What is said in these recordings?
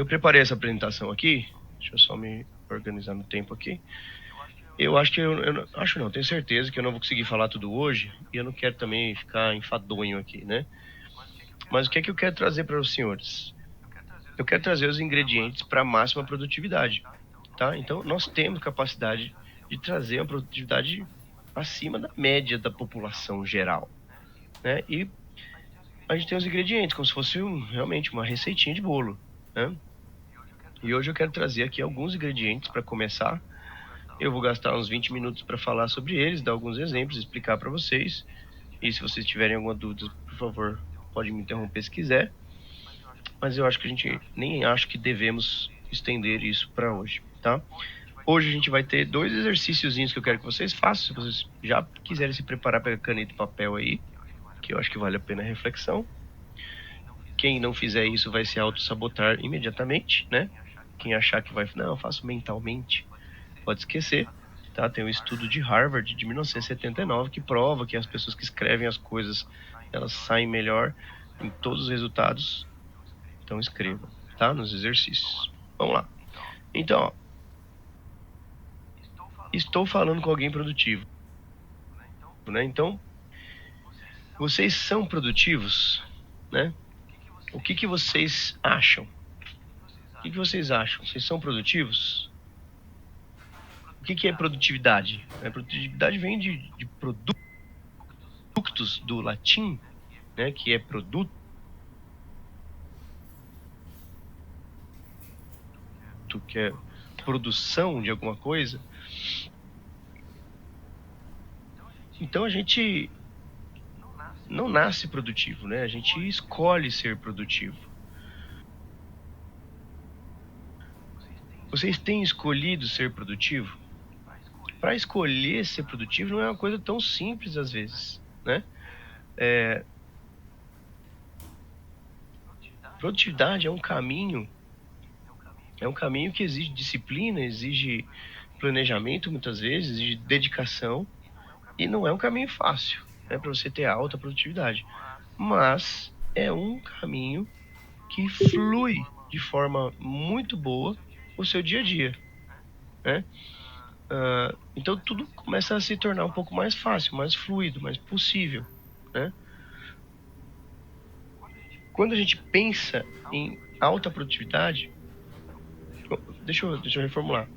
preparei essa apresentação aqui. Deixa eu só me organizar no tempo aqui. Eu acho que acho não, tenho certeza que eu não vou conseguir falar tudo hoje e eu não quero também ficar enfadonho aqui, né? Mas o que é que eu quero trazer para os senhores? Eu quero trazer os ingredientes para a máxima produtividade, tá? Então, nós temos capacidade de trazer uma produtividade acima da média da população geral, né? E a gente tem os ingredientes, como se fosse realmente uma receitinha de bolo, né? E hoje eu quero trazer aqui alguns ingredientes para começar. Eu vou gastar uns 20 minutos para falar sobre eles, dar alguns exemplos, explicar para vocês. E se vocês tiverem alguma dúvida, por favor, pode me interromper se quiser. Mas eu acho que a gente nem acho que devemos estender isso para hoje, tá? Hoje a gente vai ter 2 exercíciozinhos que eu quero que vocês façam. Se vocês já quiserem se preparar, pega caneta e papel aí, que eu acho que vale a pena a reflexão. Quem não fizer isso vai se auto-sabotar imediatamente, né? Quem achar que vai, não, eu faço mentalmente, pode esquecer, tá? Tem um estudo de Harvard de 1979 que prova que as pessoas que escrevem as coisas, elas saem melhor em todos os resultados. Então escreva, tá? Nos exercícios. Vamos lá. Então, ó, estou falando com alguém produtivo, né? Então, vocês são produtivos, né? O que vocês acham? O que vocês acham? Vocês são produtivos? O que é produtividade? A produtividade vem de productos do latim, né? Que é produto, que é produção de alguma coisa. Então a gente não nasce produtivo, né? A gente escolhe ser produtivo. Vocês têm escolhido ser produtivo? Para escolher ser produtivo não é uma coisa tão simples às vezes, né? Produtividade é um caminho que exige disciplina, exige planejamento muitas vezes, exige dedicação e não é um caminho fácil, né, para você ter alta produtividade. Mas é um caminho que flui de forma muito boa o seu dia a dia, né? Então tudo começa a se tornar um pouco mais fácil, mais fluido, mais possível, né? Quando a gente pensa em alta produtividade, deixa eu reformular.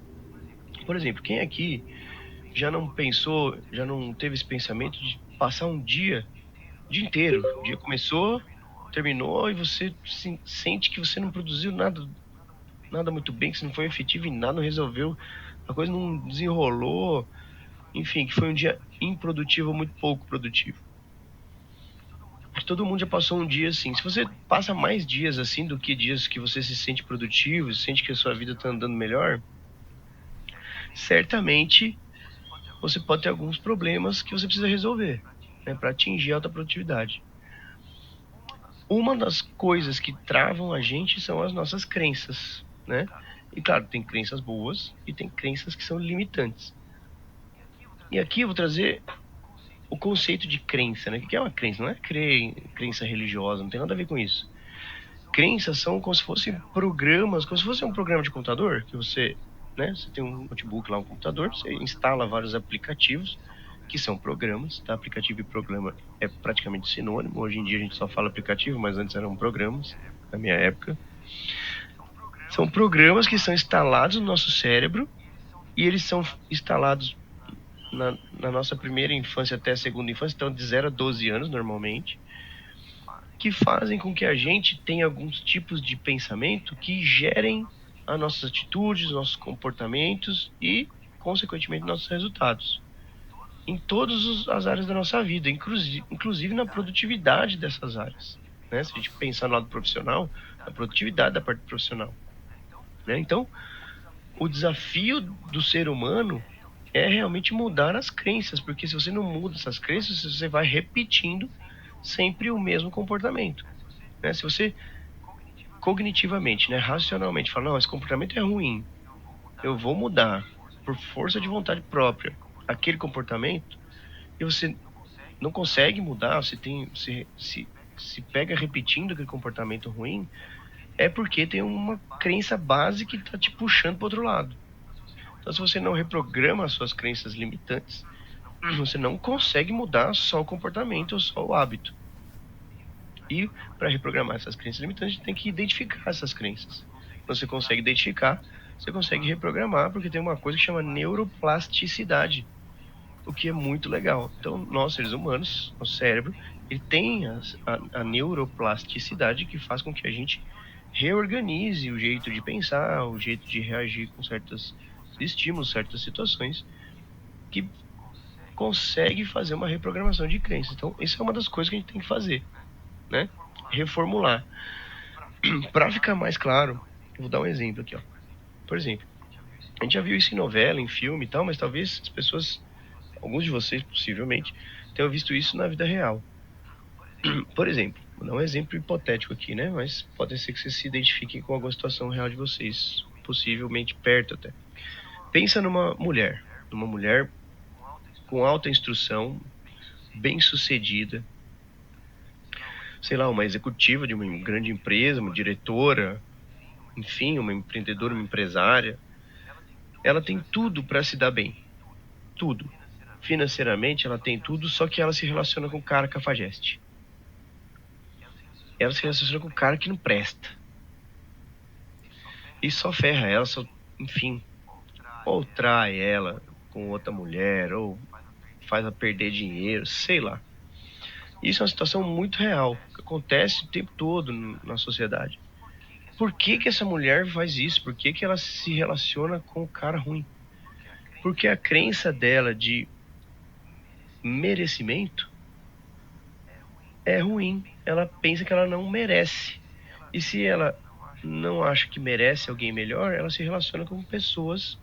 Por exemplo, quem aqui já não pensou, já não teve esse pensamento de passar um dia inteiro? O dia começou, terminou e você sente que você não produziu nada muito bem, que você não foi efetivo em nada, não resolveu, a coisa não desenrolou, enfim, que foi um dia improdutivo, muito pouco produtivo. Todo mundo já passou um dia assim. Se você passa mais dias assim do que dias que você se sente produtivo, sente que a sua vida está andando melhor, certamente você pode ter alguns problemas que você precisa resolver, né, para atingir a alta produtividade. Uma das coisas que travam a gente são as nossas crenças, né? E claro, tem crenças boas e tem crenças que são limitantes. E aqui eu vou trazer o conceito de crença, né? O que é uma crença? Não é crença religiosa, não tem nada a ver com isso. Crenças são como se fossem programas, como se fosse um programa de computador, que você, né? Você tem um notebook lá, um computador, você instala vários aplicativos, que são programas, tá? Aplicativo e programa é praticamente sinônimo. Hoje em dia a gente só fala aplicativo, mas antes eram programas, na minha época. São programas que são instalados no nosso cérebro e eles são instalados na nossa primeira infância até a segunda infância, então de 0 a 12 anos normalmente, que fazem com que a gente tenha alguns tipos de pensamento que gerem as nossas atitudes, nossos comportamentos e, consequentemente, nossos resultados. Em todas as áreas da nossa vida, inclusive na produtividade dessas áreas. Né? Se a gente pensar no lado profissional, a produtividade da parte profissional. Né? Então, o desafio do ser humano é realmente mudar as crenças, porque se você não muda essas crenças, você vai repetindo sempre o mesmo comportamento. Né? Se você cognitivamente, né, racionalmente, fala, não, esse comportamento é ruim, eu vou mudar por força de vontade própria aquele comportamento, e você não consegue mudar, você se pega repetindo aquele comportamento ruim, é porque tem uma crença base que está te puxando para outro lado. Então, se você não reprograma as suas crenças limitantes, você não consegue mudar só o comportamento ou só o hábito. E para reprogramar essas crenças limitantes, a gente tem que identificar essas crenças. Você consegue identificar, você consegue reprogramar, porque tem uma coisa que chama neuroplasticidade, o que é muito legal. Então, nós, seres humanos, nosso cérebro, ele tem a neuroplasticidade que faz com que a gente reorganize o jeito de pensar, o jeito de reagir com certos estímulos, certas situações, que consegue fazer uma reprogramação de crenças. Então, isso é uma das coisas que a gente tem que fazer, né? Reformular. Para ficar mais claro, eu vou dar um exemplo aqui, ó. Por exemplo, a gente já viu isso em novela, em filme e tal, mas talvez as pessoas, alguns de vocês possivelmente, tenham visto isso na vida real. Por exemplo, vou dar um exemplo hipotético aqui, né? Mas pode ser que vocês se identifiquem com alguma situação real de vocês, possivelmente perto até. Pensa numa mulher com alta instrução, bem-sucedida, sei lá, uma executiva de uma grande empresa, uma diretora, enfim, uma empreendedora, uma empresária. Ela tem tudo para se dar bem, tudo. Financeiramente ela tem tudo, só que ela se relaciona com o cara cafajeste. Ela se relaciona com o cara que não presta. E só ferra ela, só, enfim, ou trai ela com outra mulher, ou faz ela perder dinheiro, sei lá. Isso é uma situação muito real, que acontece o tempo todo na sociedade. Por que que essa mulher faz isso? Por que que ela se relaciona com o cara ruim? Porque a crença dela de merecimento é ruim. Ela pensa que ela não merece. E se ela não acha que merece alguém melhor, ela se relaciona com pessoas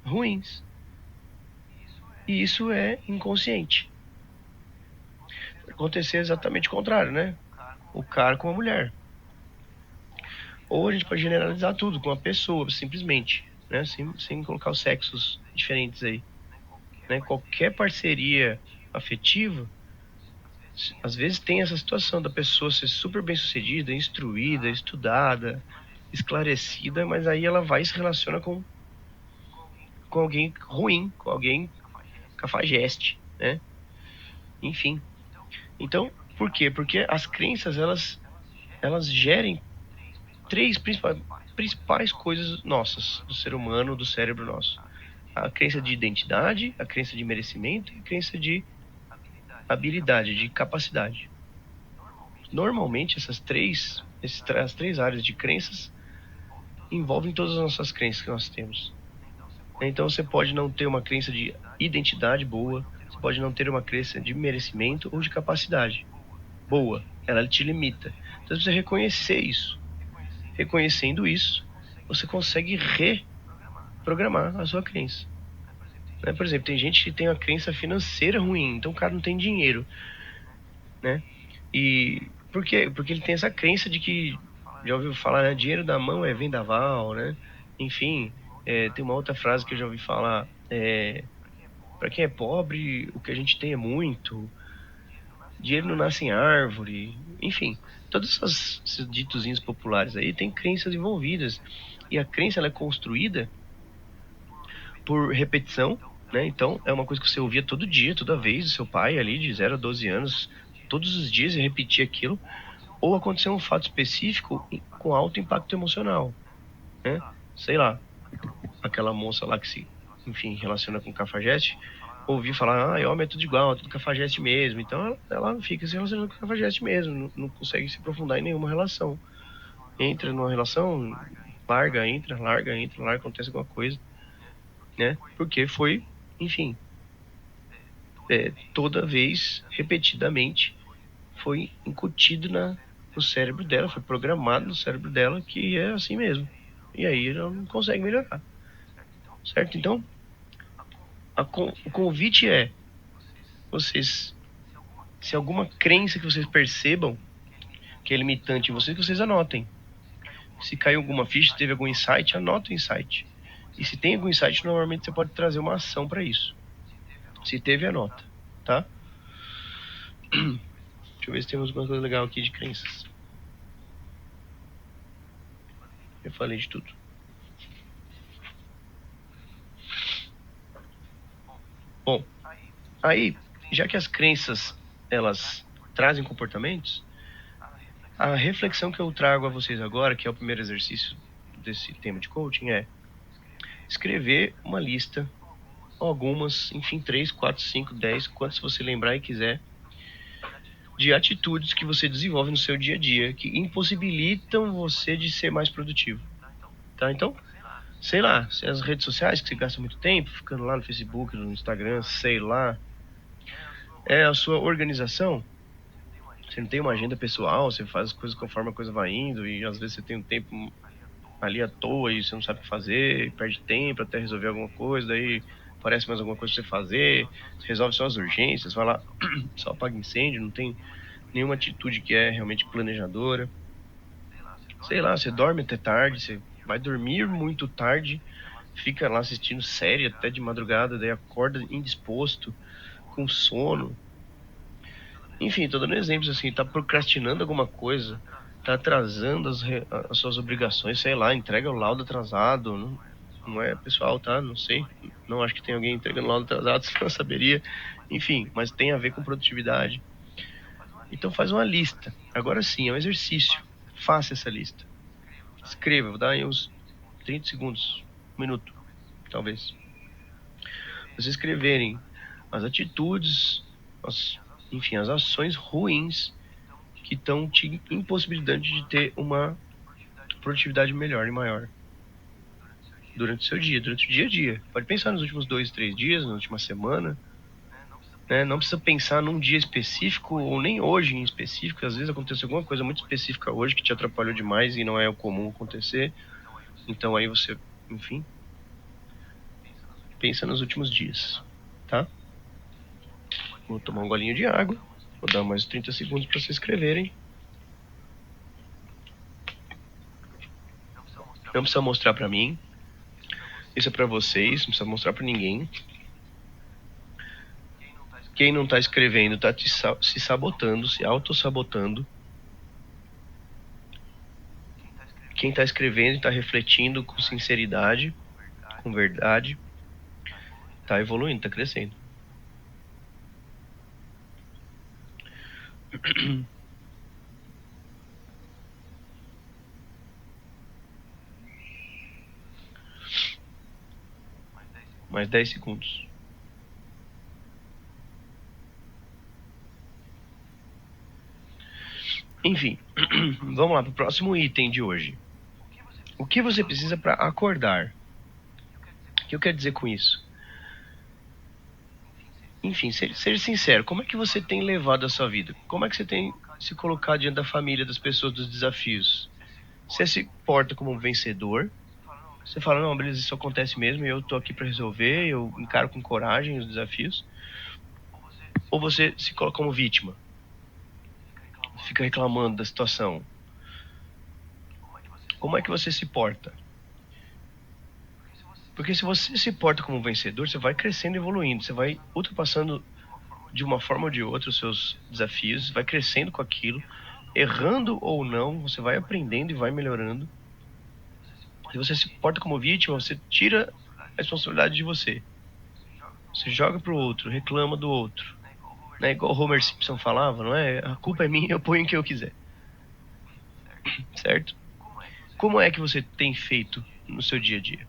ruins. E isso é inconsciente. Acontecer exatamente o contrário, né? O cara com a mulher. Ou a gente pode generalizar tudo com a pessoa, simplesmente, né? Sem colocar os sexos diferentes aí. Né? Qualquer parceria afetiva, às vezes tem essa situação da pessoa ser super bem sucedida, instruída, estudada, esclarecida, mas aí ela vai e se relaciona com alguém ruim, com alguém cafajeste, né? Enfim. Então, por quê? Porque as crenças, elas gerem três principais coisas nossas, do ser humano, do cérebro nosso. A crença de identidade, a crença de merecimento e a crença de habilidade, de capacidade. Normalmente, as três áreas de crenças envolvem todas as nossas crenças que nós temos. Então, você pode não ter uma crença de identidade boa, você pode não ter uma crença de merecimento ou de capacidade boa. Ela te limita. Então, você precisa reconhecer isso. Reconhecendo isso, você consegue reprogramar a sua crença. Né? Por exemplo, tem gente que tem uma crença financeira ruim, então o cara não tem dinheiro, né? E por quê? Porque ele tem essa crença de que, já ouviu falar, né? Dinheiro da mão é vendaval, né? Enfim, tem uma outra frase que eu já ouvi falar, para quem é pobre, o que a gente tem é muito, dinheiro não nasce em árvore, enfim, todos esses ditozinhos populares aí tem crenças envolvidas, e a crença ela é construída por repetição, né? Então, é uma coisa que você ouvia todo dia, toda vez, do seu pai ali, de 0 a 12 anos, todos os dias ele repetia aquilo, ou aconteceu um fato específico com alto impacto emocional, né? Sei lá, aquela moça lá que se, enfim, relaciona com cafajeste, ouvi falar, homem é tudo igual, é tudo cafajeste mesmo. Então, ela fica se relacionando com cafajeste mesmo, não consegue se aprofundar em nenhuma relação. Entra numa relação, larga, entra, acontece alguma coisa, né? Porque foi, enfim, toda vez, repetidamente, foi incutido no cérebro dela, foi programado no cérebro dela que é assim mesmo. E aí ela não consegue melhorar. Certo? Então, o convite é vocês, se alguma crença que vocês percebam que é limitante em vocês, que vocês anotem. Se caiu alguma ficha, teve algum insight, anota o insight. E se tem algum insight, normalmente você pode trazer uma ação para isso. Se teve, anota, tá? Deixa eu ver se temos alguma coisa legal aqui de crenças. Eu falei de tudo. Bom, aí, já que as crenças, elas trazem comportamentos, a reflexão que eu trago a vocês agora, que é o primeiro exercício desse tema de coaching, é escrever uma lista, algumas, enfim, 3, 4, 5, 10, quantos você lembrar e quiser, de atitudes que você desenvolve no seu dia a dia, que impossibilitam você de ser mais produtivo. Tá? Então, sei lá, se as redes sociais que você gasta muito tempo, ficando lá no Facebook, no Instagram, sei lá, é a sua organização. Você não tem uma agenda pessoal, você faz as coisas conforme a coisa vai indo, e às vezes você tem um tempo ali à toa e você não sabe o que fazer, perde tempo até resolver alguma coisa, daí aparece mais alguma coisa pra você fazer, você resolve só as urgências, vai lá, só apaga incêndio, não tem nenhuma atitude que é realmente planejadora. Sei lá, você dorme até tarde, você vai dormir muito tarde, fica lá assistindo série até de madrugada, daí acorda indisposto, com sono. Enfim, tô dando exemplos assim, tá procrastinando alguma coisa, tá atrasando as suas obrigações, sei lá, entrega o laudo atrasado, não é pessoal, tá? Não sei, não acho que tem alguém entregando laudo atrasado, senão eu saberia. Enfim, mas tem a ver com produtividade. Então faz uma lista. Agora sim, é um exercício. Faça essa lista. Escreva, vou dar aí uns 30 segundos, um minuto, talvez. Vocês escreverem as atitudes, enfim, as ações ruins que estão te impossibilitando de ter uma produtividade melhor e maior durante o seu dia, durante o dia a dia. Pode pensar nos últimos 2, 3 dias, na última semana, né? Não precisa pensar num dia específico ou nem hoje em específico. Às vezes acontece alguma coisa muito específica hoje que te atrapalhou demais e não é o comum acontecer. Então aí você, enfim, pensa nos últimos dias, tá? Vou tomar um golinho de água, vou dar mais 30 segundos para vocês escreverem. Não precisa mostrar para mim. Isso é para vocês, não precisa mostrar para ninguém. Quem não tá escrevendo tá se sabotando, se auto-sabotando. Quem tá escrevendo e tá refletindo com sinceridade, com verdade, tá evoluindo, tá crescendo. Mais 10 segundos. Enfim, vamos lá pro próximo item de hoje. O que você precisa para acordar? O que eu quero dizer com isso? Enfim, seja sincero, como é que você tem levado a sua vida? Como é que você tem se colocado diante da família, das pessoas, dos desafios? Você se porta como um vencedor? Você fala, não, beleza, isso acontece mesmo e eu tô aqui para resolver, eu encaro com coragem os desafios? Ou você se coloca como vítima? Fica reclamando da situação? Como é que você se porta? Porque se você se porta como um vencedor, você vai crescendo e evoluindo, você vai ultrapassando de uma forma ou de outra os seus desafios, vai crescendo com aquilo, errando ou não, você vai aprendendo e vai melhorando. Se você se porta como vítima, você tira a responsabilidade de você. Você joga pro outro, reclama do outro. Né? Igual o Homer Simpson falava, não é? A culpa é minha, eu ponho o que eu quiser. Certo? Como é que você tem feito no seu dia a dia?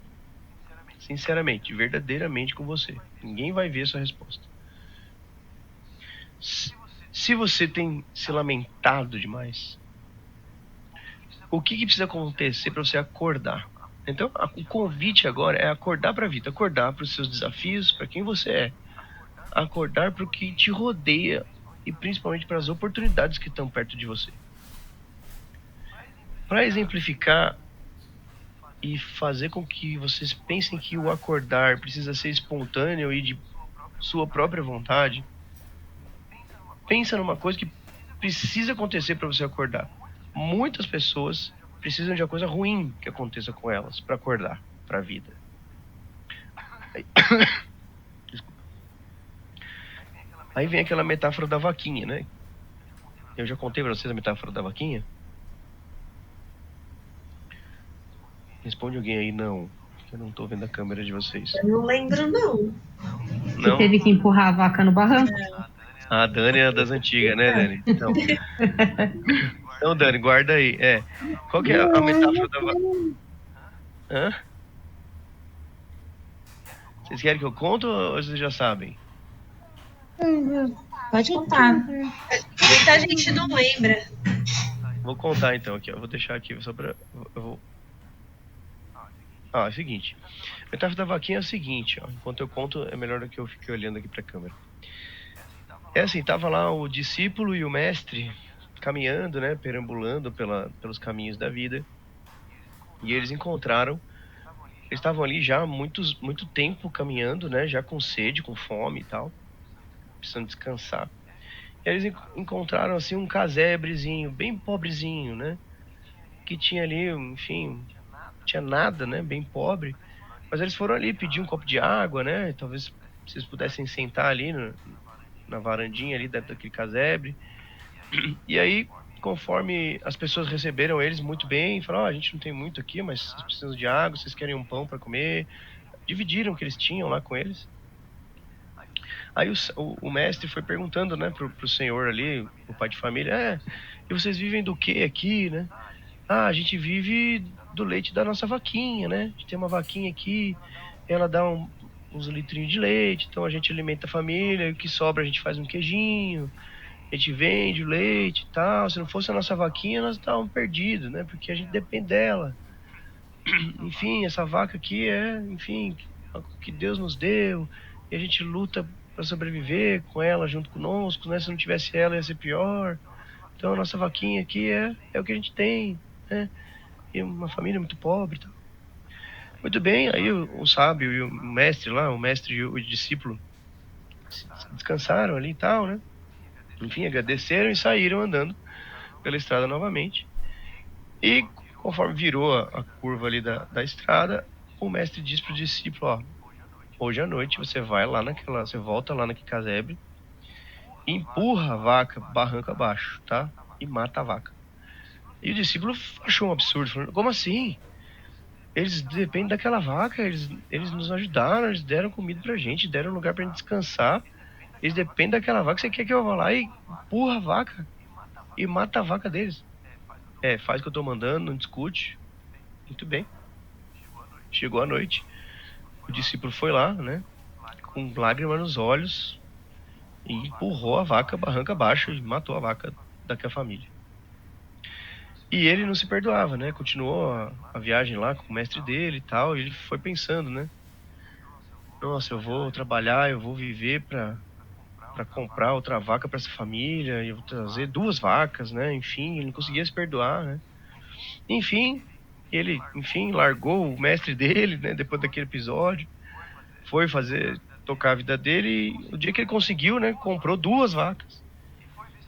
Sinceramente, verdadeiramente com você. Ninguém vai ver a sua resposta. Se você tem se lamentado demais, o que precisa acontecer para você acordar? Então, o convite agora é acordar para a vida, acordar para os seus desafios, para quem você é, acordar para o que te rodeia e principalmente para as oportunidades que estão perto de você. Para exemplificar e fazer com que vocês pensem que o acordar precisa ser espontâneo e de sua própria vontade, pensa numa coisa que precisa acontecer para você acordar. Muitas pessoas precisam de uma coisa ruim que aconteça com elas para acordar para a vida. Desculpa. Aí vem aquela metáfora da vaquinha, né? Eu já contei para vocês a metáfora da vaquinha. Responde alguém aí, não. Eu não tô vendo a câmera de vocês. Eu não lembro, não. Você Não? teve que empurrar a vaca no barranco? A Dani é das antigas, né, Dani? Então, Dani, guarda aí. Qual que é a metáfora da vaca? Hã? Vocês querem que eu conte ou vocês já sabem? Pode contar. Muita gente não lembra. Vou contar então aqui, ó. Vou deixar aqui só pra. Eu vou. É o seguinte. A metáfora da vaquinha é o seguinte, ó. Enquanto eu conto, é melhor do que eu fique olhando aqui pra câmera. É assim, tava lá o discípulo e o mestre caminhando, né? Perambulando pelos caminhos da vida. E eles encontraram. Eles estavam ali já há muito tempo caminhando, né? Já com sede, com fome e tal. Precisando descansar. E eles encontraram assim um casebrezinho, bem pobrezinho, né? Que tinha ali, enfim, tinha nada, né? Bem pobre. Mas eles foram ali pedir um copo de água, né? Talvez vocês pudessem sentar ali na varandinha ali dentro daquele casebre. E aí, conforme as pessoas receberam eles muito bem, falaram, a gente não tem muito aqui, mas vocês precisam de água, vocês querem um pão para comer. Dividiram o que eles tinham lá com eles. Aí o mestre foi perguntando, né, pro senhor ali, o pai de família, e vocês vivem do que aqui, né? A gente vive do leite da nossa vaquinha, né? A gente tem uma vaquinha aqui, ela dá uns litrinhos de leite, então a gente alimenta a família, e o que sobra a gente faz um queijinho, a gente vende o leite e tal. Se não fosse a nossa vaquinha, nós estávamos perdidos, né? Porque a gente depende dela. Enfim, essa vaca aqui enfim, o que Deus nos deu, e a gente luta para sobreviver com ela junto conosco, né? Se não tivesse ela ia ser pior. Então a nossa vaquinha aqui é o que a gente tem, né? E uma família muito pobre e tal. Muito bem, aí o sábio e o mestre lá, o mestre e o discípulo descansaram ali e tal, né? Enfim, agradeceram e saíram andando pela estrada novamente. E conforme virou a curva ali da estrada, o mestre disse pro discípulo, ó, hoje à noite você vai lá você volta lá naquele casebre, empurra a vaca barranco abaixo, tá? E mata a vaca. E o discípulo achou um absurdo, falando, como assim? Eles dependem daquela vaca, eles nos ajudaram, eles deram comida pra gente, deram lugar pra gente descansar. Eles dependem daquela vaca, você quer que eu vá lá e empurra a vaca e mata a vaca deles? Faz o que eu tô mandando, não discute. Muito bem. Chegou a noite, o discípulo foi lá, né, com lágrimas nos olhos, e empurrou a vaca barranca abaixo e matou a vaca daquela família. E ele não se perdoava, né? Continuou a viagem lá com o mestre dele e tal, e ele foi pensando, né? Nossa, eu vou trabalhar, eu vou viver para comprar outra vaca para essa família, e eu vou trazer 2 vacas, né? Enfim, ele não conseguia se perdoar, né? Enfim, ele, largou o mestre dele, né? Depois daquele episódio, foi tocar a vida dele, e o dia que ele conseguiu, né? Comprou 2 vacas.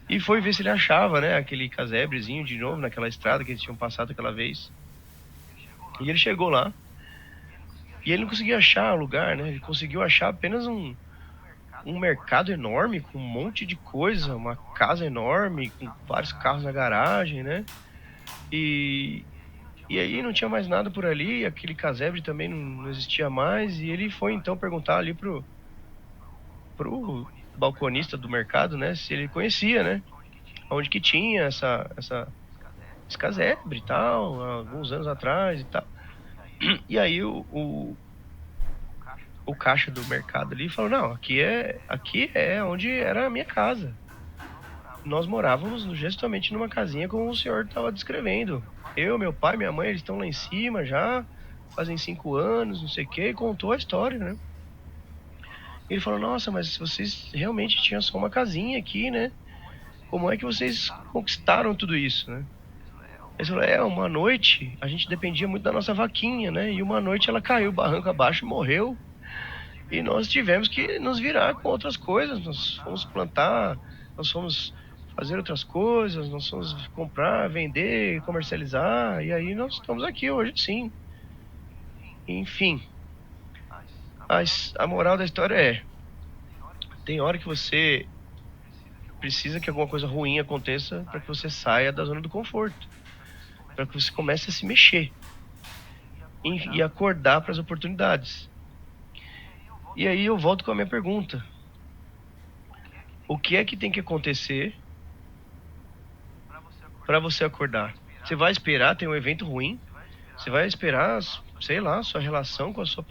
E foi ver se ele achava, né? Aquele casebrezinho de novo naquela estrada que eles tinham passado aquela vez. E ele chegou lá. E ele não conseguia achar o lugar, né? Ele conseguiu achar apenas um mercado enorme com um monte de coisa, uma casa enorme com vários carros na garagem, né? E aí não tinha mais nada por ali, aquele casebre também não existia mais, e ele foi então perguntar ali pro balconista do mercado, né, se ele conhecia, né, onde que tinha esse casebre e tal, há alguns anos atrás e tal. E aí o caixa do mercado ali falou, não, aqui é onde era a minha casa. Nós morávamos justamente numa casinha como o senhor estava descrevendo. Eu, meu pai, minha mãe, eles estão lá em cima já, fazem 5 anos, não sei o que, e contou a história, né? Ele falou, nossa, mas vocês realmente tinham só uma casinha aqui, né? Como é que vocês conquistaram tudo isso, né? Ele falou, uma noite a gente dependia muito da nossa vaquinha, né? E uma noite ela caiu barranco abaixo e morreu. E nós tivemos que nos virar com outras coisas. Nós fomos plantar, nós fomos fazer outras coisas, nós fomos comprar, vender, comercializar. E aí nós estamos aqui hoje, sim. Enfim, a moral da história tem hora que você precisa que alguma coisa ruim aconteça para que você saia da zona do conforto, para que você comece a se mexer. e acordar para as oportunidades. E aí eu volto com a minha pergunta. O que é que tem que acontecer para você acordar? Você vai esperar ter um evento ruim? Você vai esperar, sei lá, sua relação com seu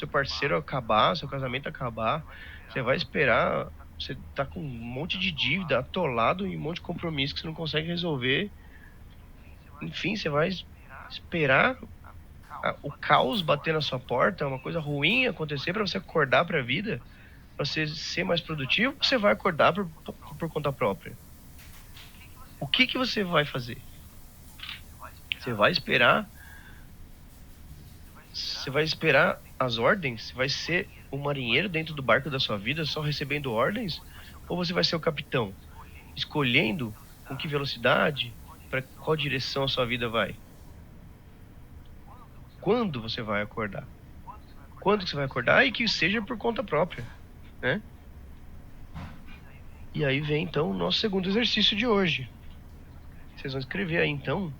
parceiro acabar, seu casamento acabar? Você vai esperar, você tá com um monte de dívida, atolado em um monte de compromisso que você não consegue resolver? Enfim, você vai esperar o caos bater na sua porta, uma coisa ruim acontecer para você acordar para a vida, para você ser mais produtivo? Ou você vai acordar por conta própria? O que você vai fazer? Você vai esperar? Você vai esperar as ordens? Você vai ser o marinheiro dentro do barco da sua vida, só recebendo ordens? Ou você vai ser o capitão, escolhendo com que velocidade, para qual direção a sua vida vai? Quando você vai acordar? Quando que você vai acordar? E que seja por conta própria, né? E aí vem, então, o nosso segundo exercício de hoje. Vocês vão escrever aí, então,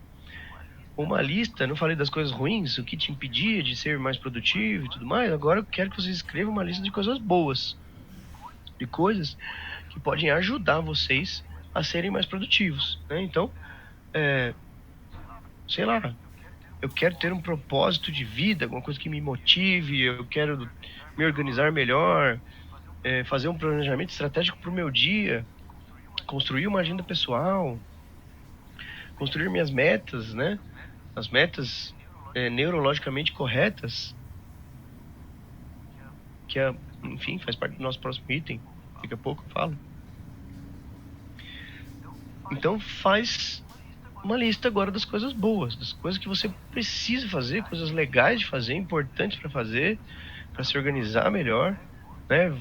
uma lista. Não falei das coisas ruins, o que te impedia de ser mais produtivo e tudo mais. Agora eu quero que vocês escrevam uma lista de coisas boas, de coisas que podem ajudar vocês a serem mais produtivos, né? Então, sei lá, eu quero ter um propósito de vida, alguma coisa que me motive, eu quero me organizar melhor, fazer um planejamento estratégico para o meu dia, construir uma agenda pessoal, construir minhas metas, né? As metas neurologicamente corretas, que enfim, faz parte do nosso próximo item. Daqui a pouco eu falo. Então faz uma lista agora das coisas boas, das coisas que você precisa fazer, coisas legais de fazer, importantes para fazer, para se organizar melhor, né?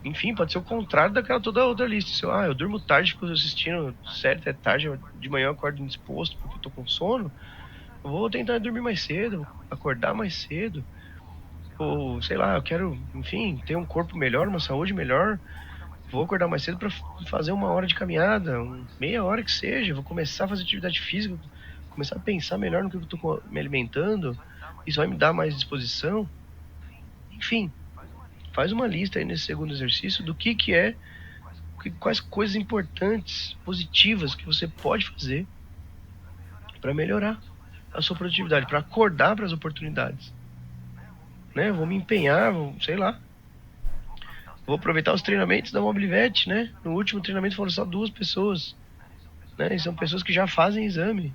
Enfim, pode ser o contrário daquela toda outra lista. Eu durmo tarde porque eu tô assistindo série até tarde, de manhã eu acordo indisposto porque eu tô com sono. Eu vou tentar dormir mais cedo, acordar mais cedo. Ou, sei lá, eu quero, enfim, ter um corpo melhor, uma saúde melhor. Vou acordar mais cedo para fazer 1 hora de caminhada, meia hora que seja. Vou começar a fazer atividade física, começar a pensar melhor no que eu estou me alimentando. Isso vai me dar mais disposição. Enfim, faz uma lista aí nesse segundo exercício do que é, quais coisas importantes, positivas que você pode fazer para melhorar a sua produtividade, para acordar para as oportunidades. Né? Vou me empenhar, sei lá. Vou aproveitar os treinamentos da Mobilivete, né? No último treinamento foram só 2 pessoas, né? E são pessoas que já fazem exame,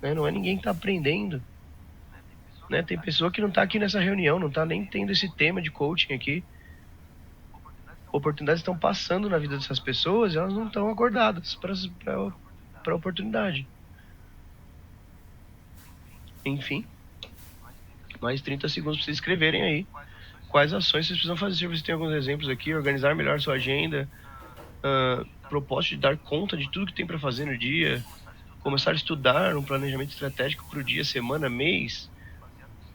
né? Não é ninguém que está aprendendo, né? Tem pessoa que não está aqui nessa reunião, não está nem tendo esse tema de coaching aqui. Oportunidades estão passando na vida dessas pessoas e elas não estão acordadas para a oportunidade. Enfim, mais 30 segundos para vocês escreverem aí quais ações vocês precisam fazer. Vocês têm alguns exemplos aqui: organizar melhor sua agenda, propósito de dar conta de tudo que tem para fazer no dia, começar a estudar um planejamento estratégico para o dia, semana, mês,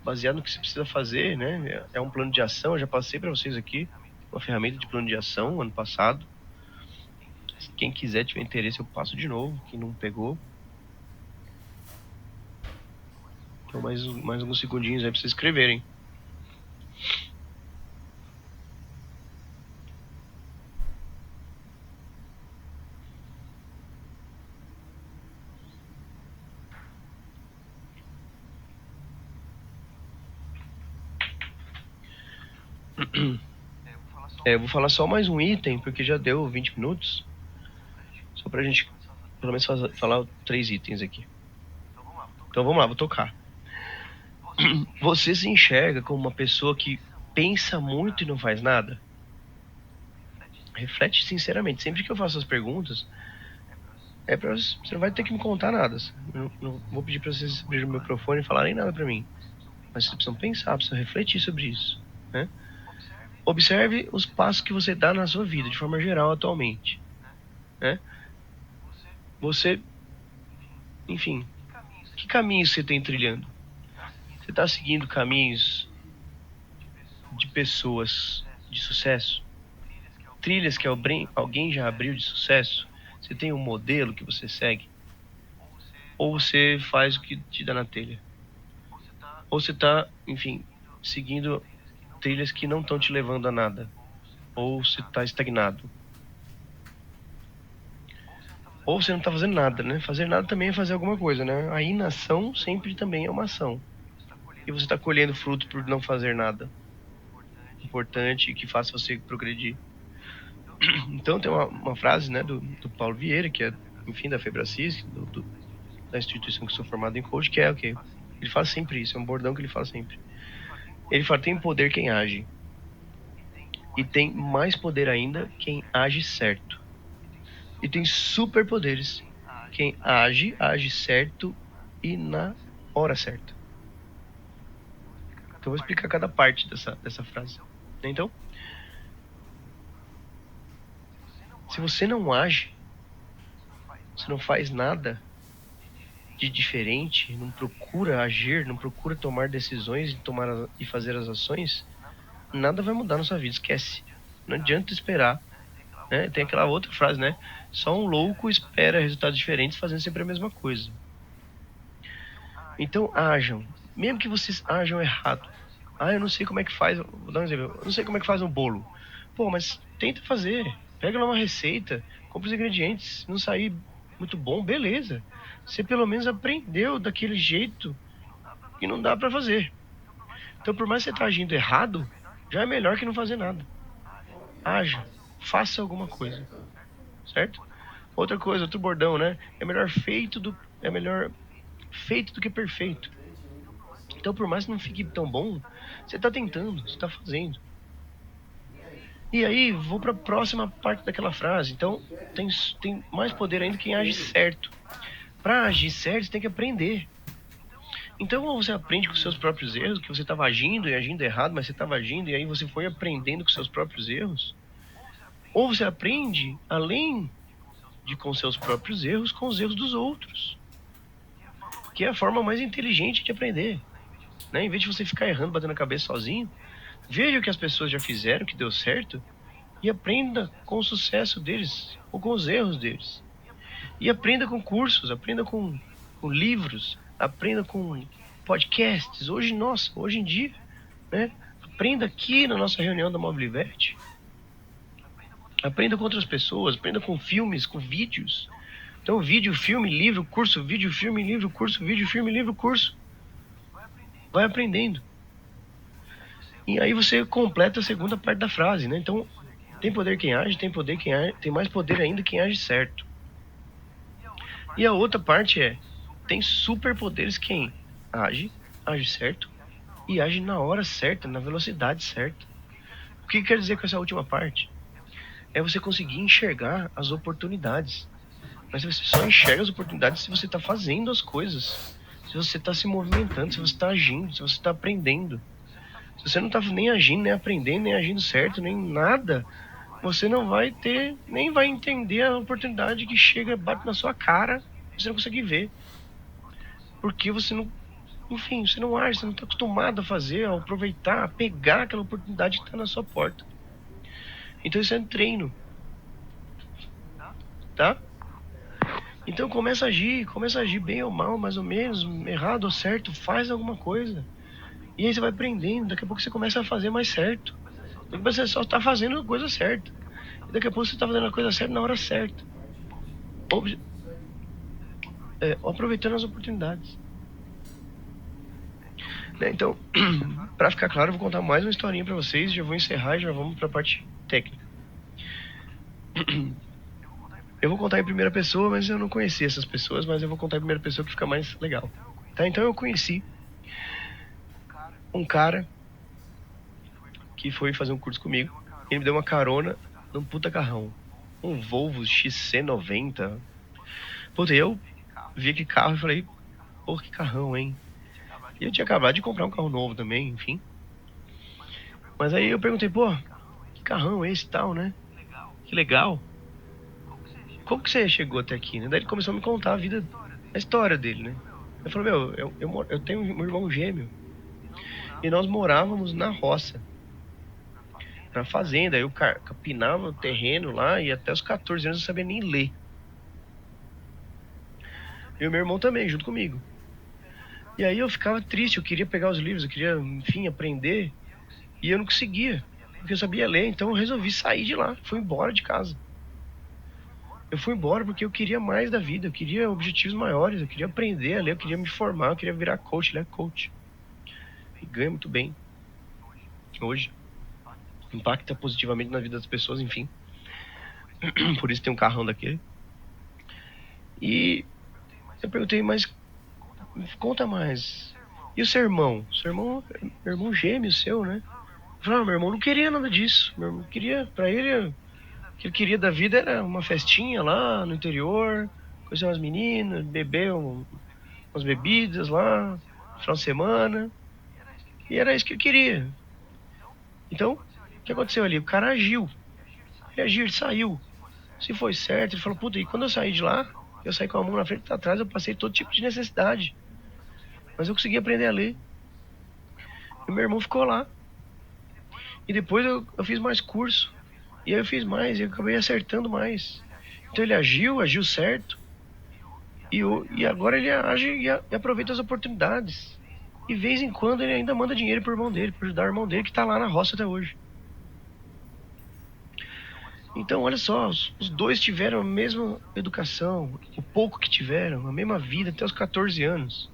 baseado no que você precisa fazer, né? É um plano de ação. Eu já passei para vocês aqui uma ferramenta de plano de ação ano passado. Quem quiser, tiver interesse, eu passo de novo. Quem não pegou, então mais alguns segundinhos aí para vocês escreverem. Eu vou falar só mais um item, porque já deu 20 minutos. Só pra gente, pelo menos, falar 3 itens aqui. Então vamos lá, vou tocar. Você se enxerga como uma pessoa que pensa muito e não faz nada? Reflete sinceramente. Sempre que eu faço as perguntas, você não vai ter que me contar nada. Não vou pedir pra vocês abrirem o microfone e falarem nada pra mim. Mas vocês precisam pensar, precisam refletir sobre isso, né? Observe os passos que você dá na sua vida, de forma geral, atualmente, né? Você, enfim, que caminhos você tem trilhando? Você está seguindo caminhos de pessoas de sucesso? Trilhas que alguém já abriu de sucesso? Você tem um modelo que você segue? Ou você faz o que te dá na telha? Ou você tá, enfim, seguindo trilhas que não estão te levando a nada. Ou você tá estagnado. Ou você não tá fazendo nada, né? Fazer nada também é fazer alguma coisa, né? A inação sempre também é uma ação. E você tá colhendo fruto por não fazer nada importante que faça você progredir. Então tem uma frase, né, do Paulo Vieira, que é, enfim, da Febracis, da instituição que sou formado em coach, que é o quê? Ele fala sempre isso, é um bordão que ele fala sempre. Ele fala, tem poder quem age. E tem mais poder ainda quem age certo. E tem superpoderes quem age certo e na hora certa. Então eu vou explicar cada parte dessa frase. Então, se você não age, você não faz nada de diferente, não procura agir, não procura tomar decisões e fazer as ações, nada vai mudar na sua vida, esquece. Não adianta esperar. Né? Tem aquela outra frase, né? Só um louco espera resultados diferentes fazendo sempre a mesma coisa. Então ajam, mesmo que vocês ajam errado. Eu não sei como é que faz, vou dar um exemplo, eu não sei como é que faz um bolo. Pô, mas tenta fazer, pega lá uma receita, compra os ingredientes, se não sair muito bom, beleza. Você pelo menos aprendeu daquele jeito que não dá pra fazer. Então por mais que você tá agindo errado, já é melhor que não fazer nada. Haja, faça alguma coisa, certo? Outra coisa, outro bordão, né? É melhor feito do que perfeito. Então, por mais que não fique tão bom, você tá tentando, você tá fazendo. E aí, vou para a próxima parte daquela frase. Então, tem mais poder ainda quem age certo. Para agir certo, você tem que aprender. Então, ou você aprende com seus próprios erros, que você estava agindo e agindo errado, mas você estava agindo e aí você foi aprendendo com seus próprios erros. Ou você aprende, além de com seus próprios erros, com os erros dos outros. Que é a forma mais inteligente de aprender. Né? Em vez de você ficar errando, batendo a cabeça sozinho, veja o que as pessoas já fizeram, que deu certo, e aprenda com o sucesso deles, ou com os erros deles. E aprenda com cursos, aprenda com livros, aprenda com podcasts. Hoje em dia, né? Aprenda aqui na nossa reunião da Mobilivete. Aprenda com outras pessoas, aprenda com filmes, com vídeos. Então, vídeo, filme, livro, curso, vídeo, filme, livro, curso, vídeo, filme, livro, curso. Vai aprendendo. E aí você completa a segunda parte da frase, né? Então, tem poder quem age, tem mais poder ainda quem age certo. E a outra parte é, tem superpoderes quem age certo e age na hora certa, na velocidade certa. O que quer dizer com essa última parte? É você conseguir enxergar as oportunidades. Mas você só enxerga as oportunidades se você está fazendo as coisas. Se você está se movimentando, se você está agindo, se você está aprendendo. Se você não está nem agindo, nem aprendendo, nem agindo certo, nem nada, você não vai ter, nem vai entender a oportunidade que chega, bate na sua cara, você não consegue ver. Porque você não, enfim, você não age, você não está acostumado a fazer, a aproveitar, a pegar aquela oportunidade que está na sua porta. Então isso é um treino. Tá? Então começa a agir bem ou mal, mais ou menos, errado ou certo, faz alguma coisa. E aí você vai aprendendo, daqui a pouco você começa a fazer mais certo. Daqui a pouco você só está fazendo a coisa certa. E daqui a pouco você está fazendo a coisa certa na hora certa. Aproveitando as oportunidades. Né? Então, para ficar claro, eu vou contar mais uma historinha para vocês, já vou encerrar e já vamos para a parte técnica. Eu vou contar em primeira pessoa, mas eu não conheci essas pessoas, mas eu vou contar em primeira pessoa que fica mais legal. Tá? Então eu conheci um cara que foi fazer um curso comigo. Ele me deu uma carona num puta carrão. Um Volvo XC90. Puta, eu vi que carro e falei, pô, que carrão, hein? E eu tinha acabado de comprar um carro novo também, enfim. Mas aí eu perguntei, pô, que carrão é esse e tal, né? Que legal. Como que você chegou até aqui, né? Daí ele começou a me contar a história dele, né? Eu falei, eu tenho um irmão gêmeo. E nós morávamos na roça. Na fazenda. Eu capinava o terreno lá e até os 14 anos eu não sabia nem ler. E o meu irmão também, junto comigo. E aí eu ficava triste, eu queria pegar os livros, eu queria, enfim, aprender. E eu não conseguia, porque eu sabia ler, então eu resolvi sair de lá, fui embora de casa. Eu fui embora porque eu queria mais da vida, eu queria objetivos maiores, eu queria aprender a ler, eu queria me formar, eu queria virar coach, ele é coach. E ganha muito bem. Hoje. Impacta positivamente na vida das pessoas, enfim. Por isso tem um carrão daquele. E eu perguntei, mas conta mais. E o seu irmão? Seu irmão, meu irmão gêmeo seu, né? Eu falei, meu irmão não queria nada disso. Meu irmão queria, pra ele, o que ele queria da vida era uma festinha lá no interior, conhecer umas meninas, beber umas bebidas lá, no final de semana. E era isso que ele queria. Então, o que aconteceu ali? O cara agiu. Ele agiu, ele saiu. Se foi certo, ele falou, puta, e quando eu saí de lá, eu saí com a mão na frente e atrás, eu passei todo tipo de necessidade. Mas eu consegui aprender a ler. E meu irmão ficou lá. E depois eu fiz mais curso. E aí eu fiz mais, e eu acabei acertando mais. Então ele agiu certo. E agora ele age e aproveita as oportunidades. E de vez em quando ele ainda manda dinheiro pro irmão dele, para ajudar o irmão dele que tá lá na roça até hoje. Então, olha só, os dois tiveram a mesma educação, o pouco que tiveram, a mesma vida até os 14 anos.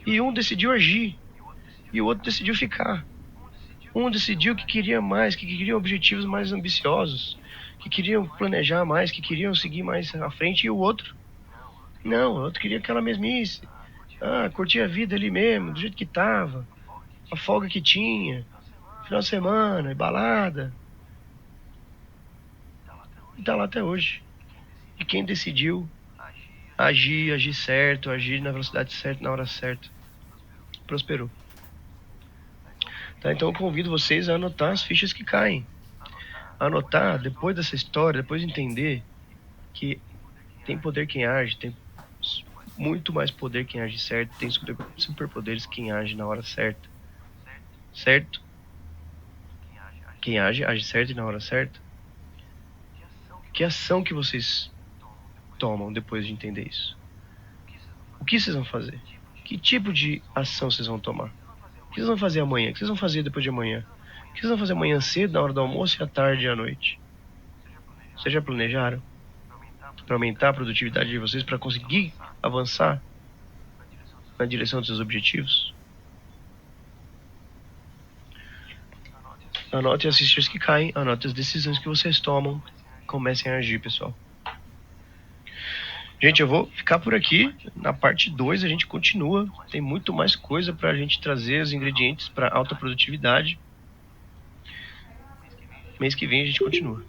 E um decidiu agir, e o outro decidiu ficar. Um decidiu que queria mais, que queria objetivos mais ambiciosos, que queriam planejar mais, que queriam seguir mais à frente, e o outro, não, o outro queria aquela mesmice. Curtir a vida ali mesmo, do jeito que tava, a folga que tinha, final de semana, balada. E tá lá até hoje. E quem decidiu agir certo, agir na velocidade certa, na hora certa, prosperou. Tá? Então eu convido vocês a anotar as fichas que caem. Anotar, depois dessa história, depois de entender que tem poder quem age, tem muito mais poder quem age certo, tem superpoderes quem age na hora certa. Certo? Quem age certo e na hora certa. Que ação que vocês tomam depois de entender isso? O que vocês vão fazer? Que tipo de ação vocês vão tomar? O que vocês vão fazer amanhã? O que vocês vão fazer depois de amanhã? O que vocês vão fazer amanhã cedo, na hora do almoço, e à tarde e à noite? Vocês já planejaram? Para aumentar a produtividade de vocês, para conseguir avançar na direção dos seus objetivos? Anote as fichas que caem, anote as decisões que vocês tomam. Comecem a agir, pessoal. Gente, eu vou ficar por aqui. Na parte 2 a gente continua. Tem muito mais coisa para a gente trazer, os ingredientes para alta produtividade. Mês que vem a gente continua.